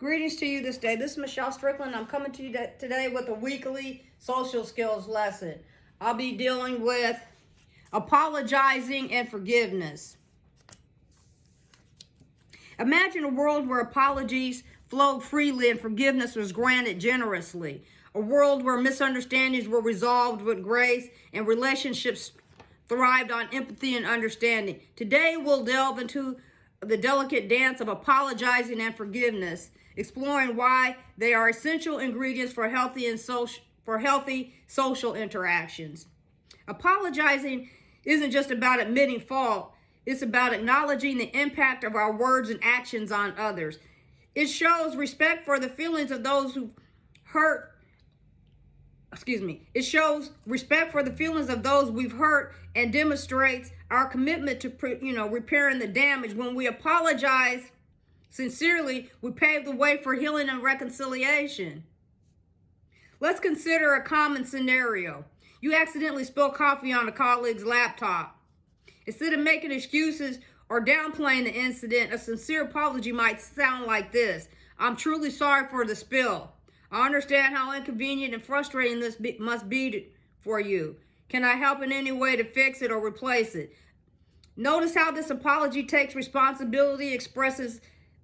Greetings to you this day. This is Michelle Strickland. I'm coming to you today with a weekly social skills lesson. I'll be dealing with apologizing and forgiveness. Imagine a world where apologies flowed freely and forgiveness was granted generously. A world where misunderstandings were resolved with grace and relationships thrived on empathy and understanding. Today, we'll delve into the delicate dance of apologizing and forgiveness, exploring why they are essential ingredients for healthy social interactions. Apologizing isn't just about admitting fault, it's about acknowledging the impact of our words and actions on others. It shows respect for the feelings of those who hurt. It shows respect for the feelings of those we've hurt and demonstrates our commitment to, repairing the damage. When we apologize sincerely, we pave the way for healing and reconciliation. Let's consider a common scenario. You accidentally spilled coffee on a colleague's laptop. Instead of making excuses or downplaying the incident, a sincere apology might sound like this: I'm truly sorry for the spill. I understand how inconvenient and frustrating this must be for you. Can I help in any way to fix it or replace it? Notice how this apology takes responsibility, expresses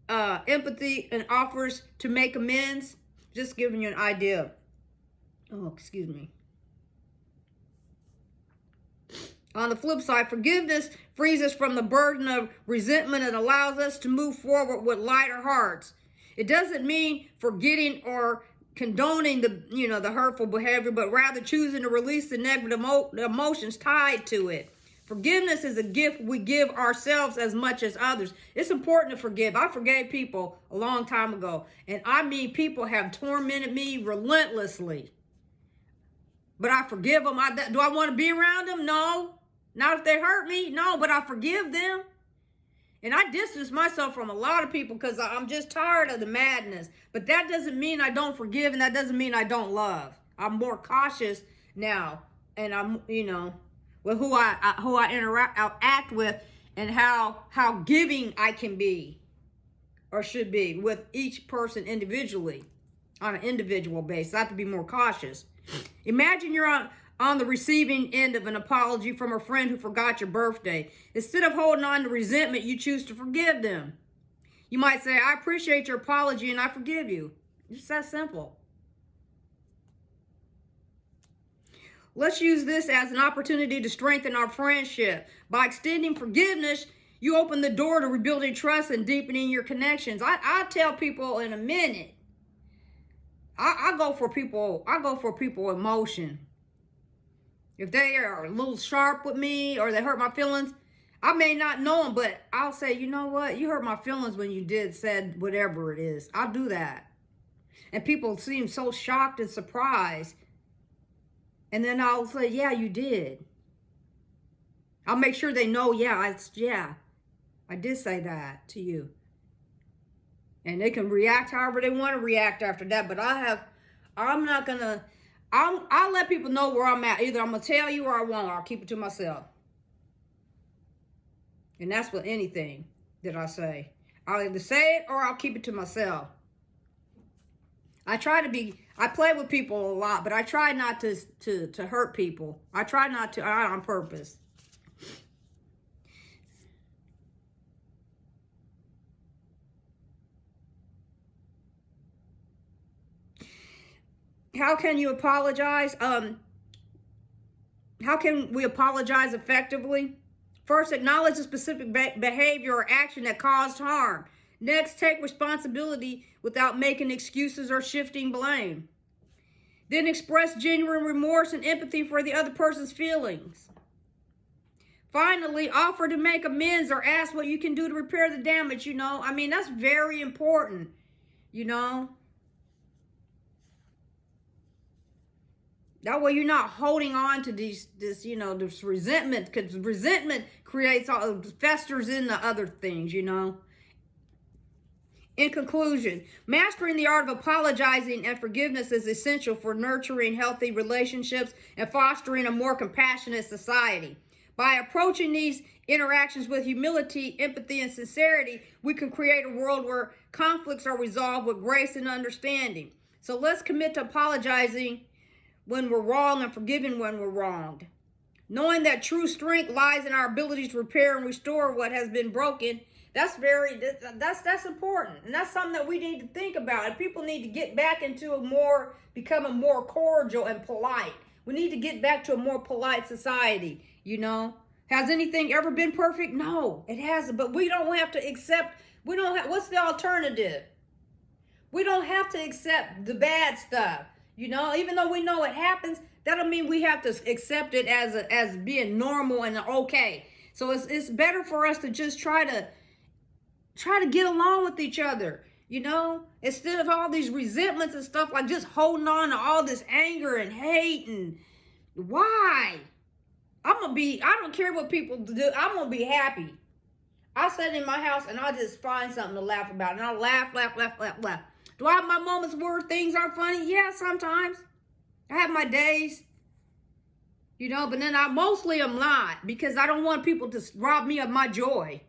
empathy, and offers to make amends. Just giving you an idea. On the flip side, forgiveness frees us from the burden of resentment and allows us to move forward with lighter hearts. It doesn't mean forgetting or condoning the hurtful behavior, but rather choosing to release the negative emotions tied to it. Forgiveness is a gift we give ourselves as much as others. It's important to forgive. I forgave people a long time ago, and I mean people have tormented me relentlessly. But I forgive them. Do I want to be around them? No. Not if they hurt me. No, but I forgive them. And I distance myself from a lot of people because I'm just tired of the madness. But that doesn't mean I don't forgive, and that doesn't mean I don't love. I'm more cautious now, and I'm, with who I act with, and how giving I can be or should be with each person individually on an individual basis. I have to be more cautious. Imagine you're on the receiving end of an apology from a friend who forgot your birthday. Instead of holding on to resentment, you choose to forgive them. You might say, I appreciate your apology and I forgive you. It's that simple. Let's use this as an opportunity to strengthen our friendship. By extending forgiveness, you open the door to rebuilding trust and deepening your connections. I'll tell people in a minute. I go for people emotion. If they are a little sharp with me or they hurt my feelings, I may not know them, but I'll say, you know what? You hurt my feelings when you said whatever it is. I'll do that. And people seem so shocked and surprised. And then I'll say, yeah, you did. I'll make sure they know, I did say that to you. And they can react however they want to react after that. But I'll let people know where I'm at. Either I'm going to tell you or I won't. I'll keep it to myself. And that's with anything that I say. I'll either say it or I'll keep it to myself. I play with people a lot, but I try not to hurt people. I try not to, on purpose. How can you apologize? How can we apologize effectively? First, acknowledge the specific behavior or action that caused harm. Next, take responsibility without making excuses or shifting blame. Then express genuine remorse and empathy for the other person's feelings. Finally, offer to make amends or ask what you can do to repair the damage, that's very important, That way you're not holding on to this resentment, because resentment festers in the other things, In conclusion, mastering the art of apologizing and forgiveness is essential for nurturing healthy relationships and fostering a more compassionate society. By approaching these interactions with humility, empathy, and sincerity, we can create a world where conflicts are resolved with grace and understanding. So let's commit to apologizing when we're wrong and forgiving when we're wronged. Knowing that true strength lies in our ability to repair and restore what has been broken. That's important. And that's something that we need to think about. And people need to get back into becoming more cordial and polite. We need to get back to a more polite society, Has anything ever been perfect? No, it hasn't. But we don't have to accept, what's the alternative? We don't have to accept the bad stuff, even though we know it happens. That don't mean we have to accept it as being normal and okay. So it's better for us to just try to get along with each other, instead of all these resentments and stuff, like just holding on to all this anger and hate. And why? I don't care what people do. I'm going to be happy. I sit in my house and I just find something to laugh about. And I laugh. Do I have my moments where things aren't funny? Yeah, sometimes. I have my days. But then I mostly am not, because I don't want people to rob me of my joy.